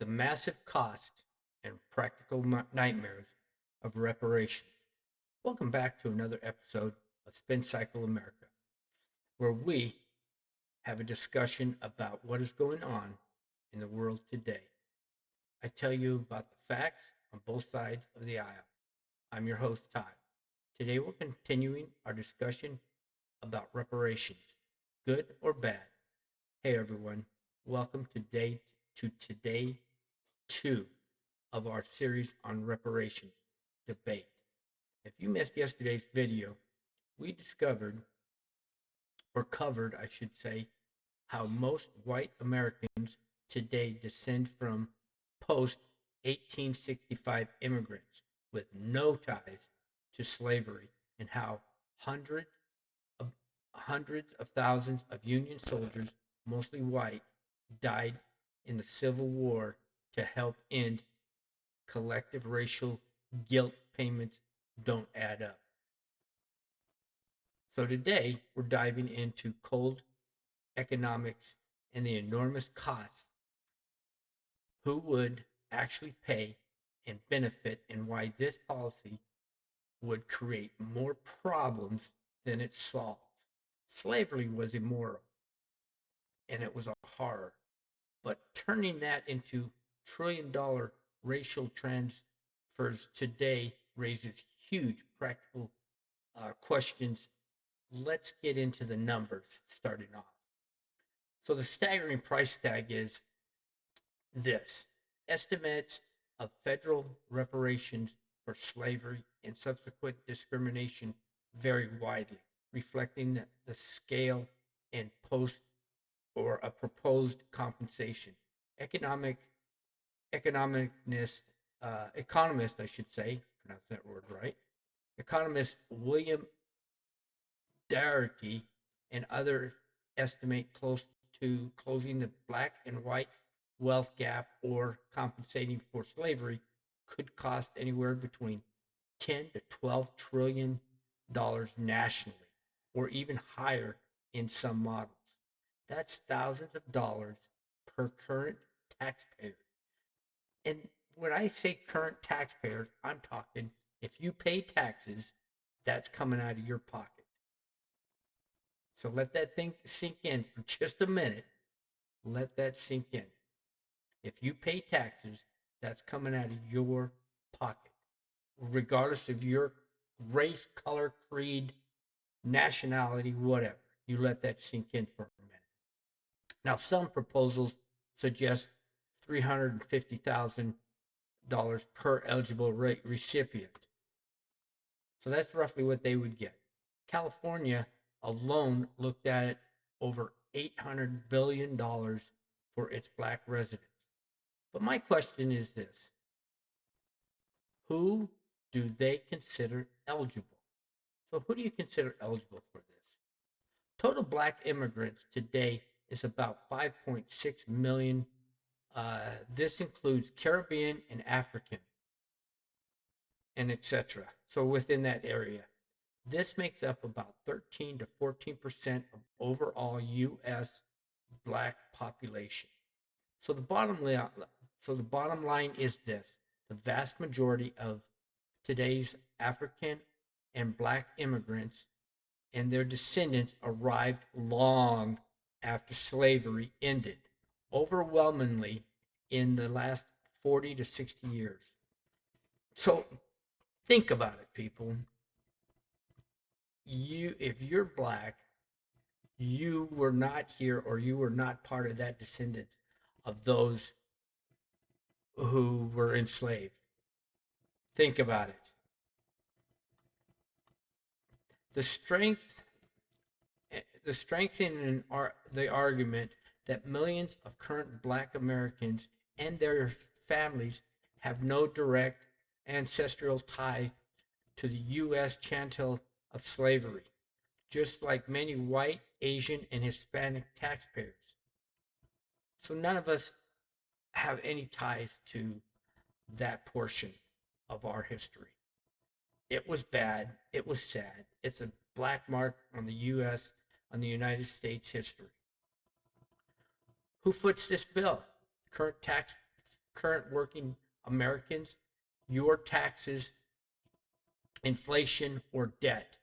the massive cost and practical nightmares of reparations. Welcome back to another episode of Spin Cycle America, where we have a discussion about what is going on in the world today. I tell you about the facts on both sides of the aisle. I'm your host, Todd. Today we're continuing our discussion about reparations, good or bad. Hey everyone, welcome to today 2 of our series on reparations debate. If you missed yesterday's video, we covered, I should say, how most white Americans today descend from post 1865 immigrants with no ties to slavery, and how hundreds of thousands of Union soldiers, mostly white, died in the Civil War to help end collective racial guilt. Payments don't add up. So today we're diving into cold economics and the enormous costs, who would actually pay and benefit, and why this policy would create more problems than it solves. Slavery was immoral and it was a horror, but turning that into trillion-dollar racial transfers today raises huge practical questions. Let's get into the numbers starting off. So the staggering price tag is this. Estimates of federal reparations for slavery and subsequent discrimination vary widely, reflecting the scale and post or a proposed compensation. Economic economist, I should say, pronounce that word right. Economist William Darity and others estimate close to closing the black and white wealth gap or compensating for slavery could cost anywhere between 10 to 12 trillion dollars nationally, or even higher in some models. That's thousands of dollars per current taxpayer. And when I say current taxpayers, I'm talking if you pay taxes, that's coming out of your pocket. So let that thing sink in for just a minute. Let that sink in. If you pay taxes, that's coming out of your pocket, regardless of your race, color, creed, nationality, whatever. You let that sink in for a minute. Now, some proposals suggest $350,000 per eligible recipient. So that's roughly what they would get. California alone looked at it over $800 billion for its black residents. But my question is this: who do they consider eligible? So who do you consider eligible for this? Total black immigrants today is about 5.6 million. This includes Caribbean and African and etc. So within that area, this makes up about 13 to 14% of overall U.S. black population. So the bottom line is this: the vast majority of today's African and black immigrants and their descendants arrived long after slavery ended, overwhelmingly in the last 40 to 60 years. So think about it, people. If you're black, you were not here, or you were not part of that descendant of those who were enslaved. Think about it. The strength in the argument that millions of current black Americans and their families have no direct ancestral tie to the U.S. chattel of slavery, just like many white, Asian, and Hispanic taxpayers. So none of us have any ties to that portion of our history. It was bad. It was sad. It's a black mark on the United States history. Who foots this bill? Current current working Americans, your taxes, inflation, or debt.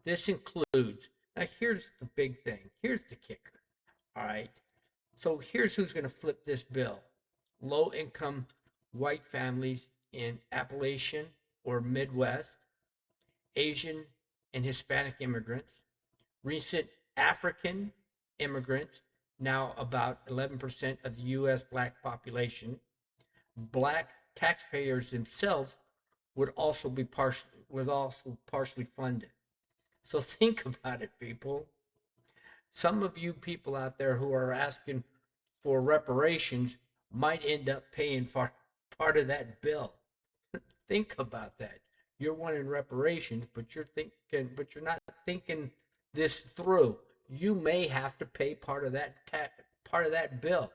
This includes, now here's the big thing, here's the kicker. All right. So here's who's going to flip this bill: low income white families in Appalachian or Midwest, Asian and Hispanic immigrants, recent African immigrants, now about 11% of the U.S. black population. Black taxpayers themselves would also partially fund it. So think about it, people. Some of you people out there who are asking for reparations might end up paying for part of that bill. Think about that. You're wanting reparations, but you're not thinking this through. You may have to pay part of that bill.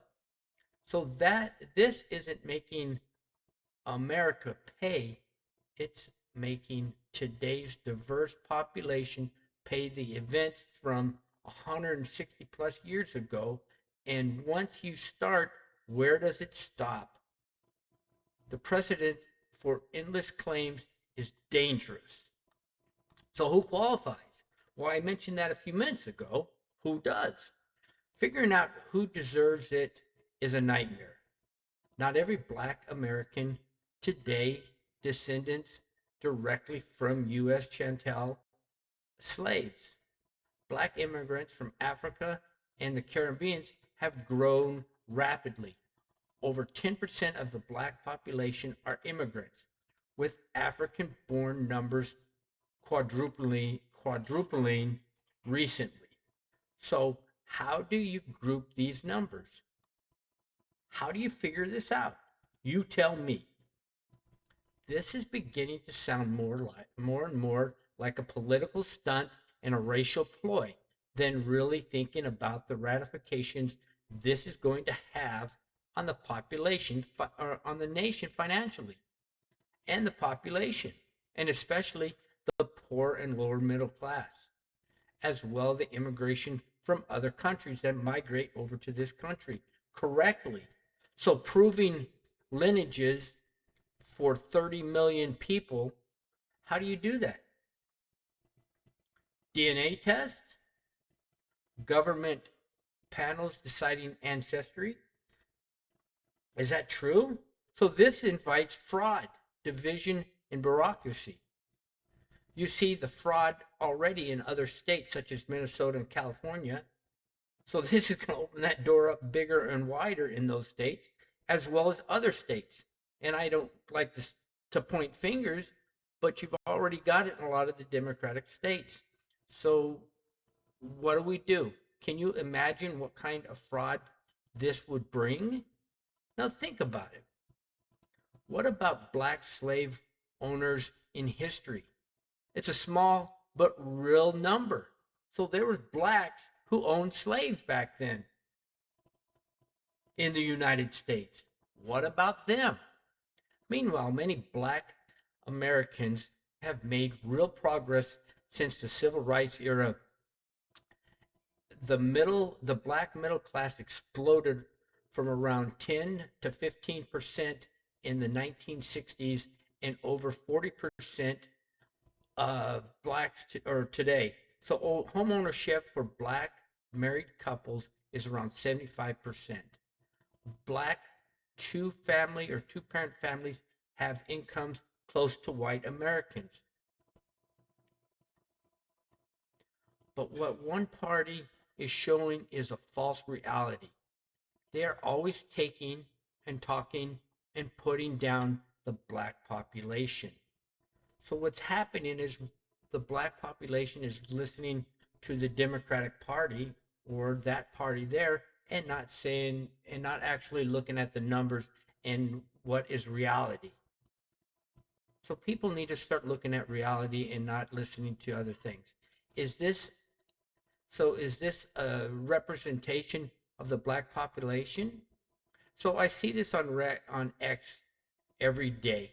So that this isn't making America pay, it's making today's diverse population pay the events from 160 plus years ago. And once you start, where does it stop? The precedent for endless claims is dangerous. So, who qualifies? Well, I mentioned that a few minutes ago. Who does? Figuring out who deserves it is a nightmare. Not every black American today descendants directly from U.S. chattel slaves. Black immigrants from Africa and the Caribbean have grown rapidly. Over 10% of the black population are immigrants, with African born numbers quadrupling recently. So, how do you group these numbers? How do you figure this out? You tell me. This is beginning to sound more and more like a political stunt and a racial ploy than really thinking about the ratifications this is going to have on the population or on the nation financially and the population, and especially the poor and lower middle class, as well as the immigration from other countries that migrate over to this country correctly. So proving lineages for 30 million people, how do you do that? DNA test? Government panels deciding ancestry? Is that true? So this invites fraud, division, and bureaucracy. You see the fraud already in other states such as Minnesota and California. So this is going to open that door up bigger and wider in those states as well as other states. And I don't like to point fingers, but you've already got it in a lot of the Democratic states. So what do we do? Can you imagine what kind of fraud this would bring? Now think about it. What about black slave owners in history? It's a small but real number. So there was blacks who owned slaves back then in the United States. What about them? Meanwhile, many black Americans have made real progress since the civil rights era. The black middle class exploded from around 10 to 15% in the 1960s and over 40% of blacks or today. So home ownership for black married couples is around 75%. Black two-family or two-parent families have incomes close to white Americans. But what one party is showing is a false reality. They are always taking and talking and putting down the black population. So what's happening is the black population is listening to the Democratic Party or that party there and not actually looking at the numbers and what is reality. So people need to start looking at reality and not listening to other things. Is this is this a representation of the black population? So I see this on X every day.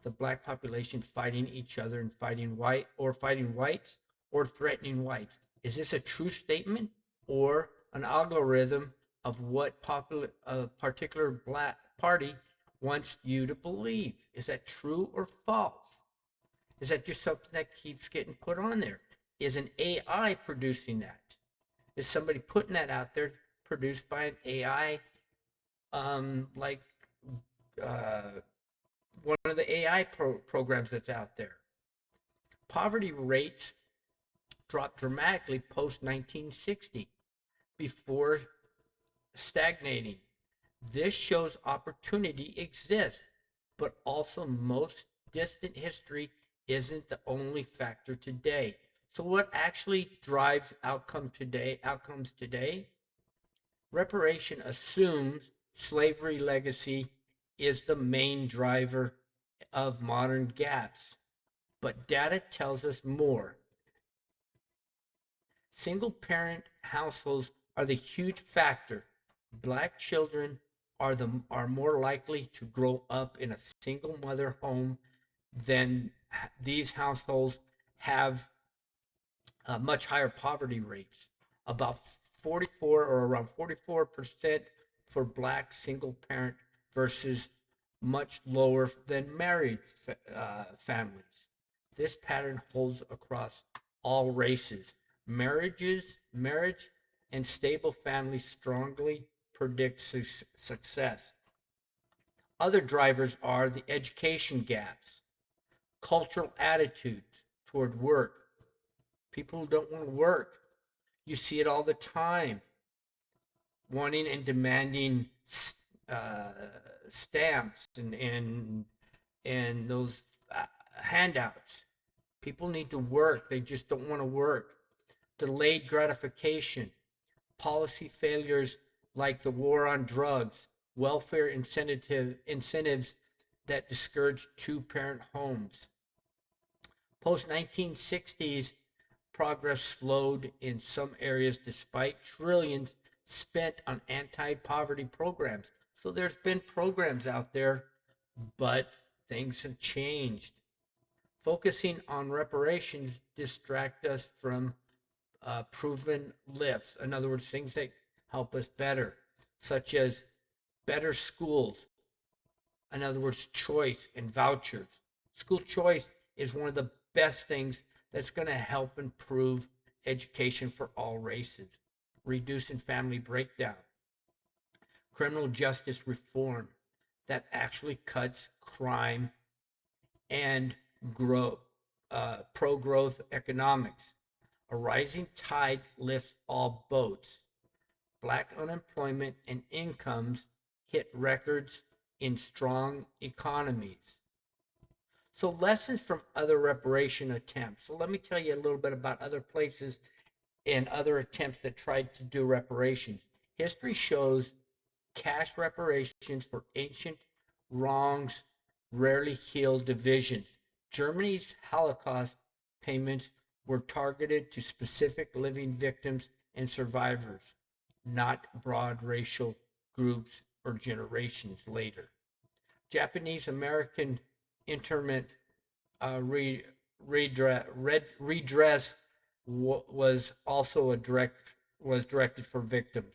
The black population fighting each other and fighting whites or threatening whites. Is this a true statement or an algorithm of what popular a particular black party wants you to believe. Is that true or false? Is that just something that keeps getting put on there? Is an AI producing that? Is somebody putting that out there produced by an AI, like uh, one of the AI programs that's out there? Poverty rates dropped dramatically post 1960 before stagnating. This shows opportunity exists, but also most distant history isn't the only factor today. So what actually drives outcomes today? Reparation assumes slavery legacy is the main driver of modern gaps, but data tells us more. Single parent households are the huge factor. Black children are more likely to grow up in a single mother home than these households have much higher poverty rates. About 44 or around 44% for black single parent versus much lower than married families. This pattern holds across all races. Marriage and stable families strongly predict success. Other drivers are the education gaps, cultural attitudes toward work. People who don't want to work, you see it all the time, wanting and demanding uh, stamps and those handouts. People need to work. They just don't want to work. Delayed gratification, policy failures like the war on drugs, welfare incentives that discourage two-parent homes. Post 1960s, progress slowed in some areas despite trillions spent on anti poverty programs. So there's been programs out there, but things have changed. Focusing on reparations distract us from proven lifts. In other words, things that help us better, such as better schools. In other words, choice and vouchers. School choice is one of the best things that's going to help improve education for all races, reducing family breakdown, criminal justice reform that actually cuts crime and grow pro-growth economics. A rising tide lifts all boats. Black unemployment and incomes hit records in strong economies. So, lessons from other reparation attempts. So, let me tell you a little bit about other places and other attempts that tried to do reparations. History shows cash reparations for ancient wrongs rarely heal divisions. Germany's Holocaust payments were targeted to specific living victims and survivors, not broad racial groups or generations later. Japanese American internment redress was also was directed for victims.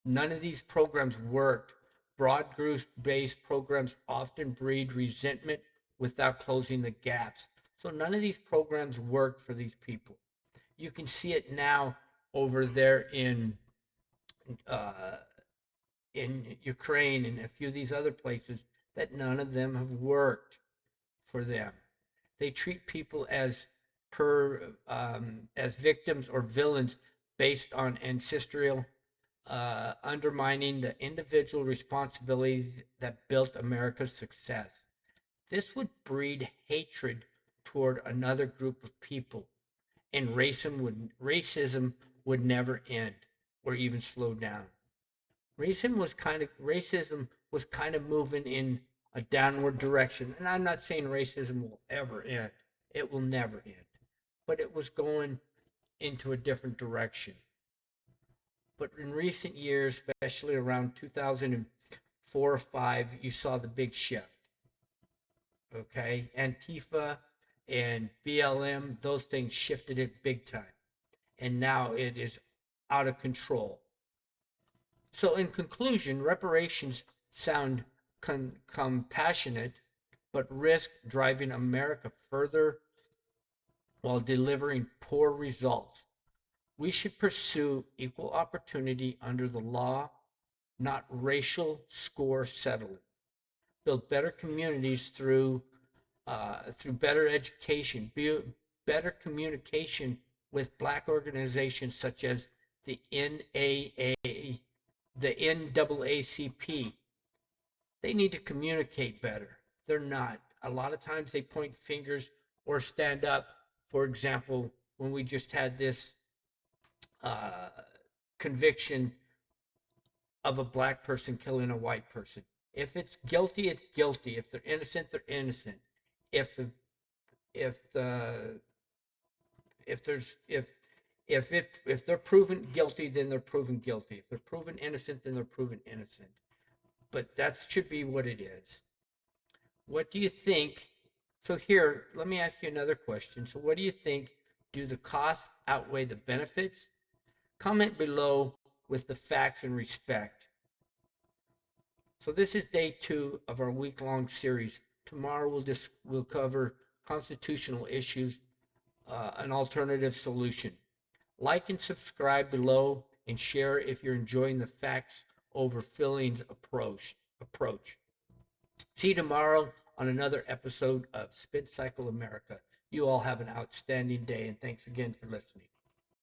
None of these programs worked. Broad group-based programs often breed resentment without closing the gaps. So none of these programs worked for these people. You can see it now over there uh, in Ukraine and a few of these other places that none of them have worked for them. They treat people as victims or villains based on ancestral, undermining the individual responsibilities that built America's success. This would breed hatred toward another group of people, and racism would never end or even slow down. Racism was kind of moving in a downward direction, and I'm not saying racism will ever end. It will never end, but it was going into a different direction. But in recent years, especially around 2004 or 5, you saw the big shift. Okay, Antifa and BLM, those things shifted it big time, and now it is out of control. So, in conclusion, reparations sound compassionate, but risk driving America further while delivering poor results. We should pursue equal opportunity under the law, not racial score settling. Build better communities through better education, better communication with Black organizations such as the NAA, the NAACP. They need to communicate better. They're not. A lot of times they point fingers or stand up. For example, when we just had this uh, conviction of a Black person killing a white person. If it's guilty, it's guilty. If they're innocent, they're innocent. If the if the if there's if they're proven guilty, then they're proven guilty. If they're proven innocent, then they're proven innocent. But that should be what it is. What do you think? So here, let me ask you another question. So what do you think? Do the costs outweigh the benefits? Comment below with the facts and respect. So this is day 2 of our week-long series. Tomorrow we'll cover constitutional issues, an alternative solution. Like and subscribe below and share if you're enjoying the facts over feelings approach. See you tomorrow on another episode of Spin Cycle America. You all have an outstanding day, and thanks again for listening.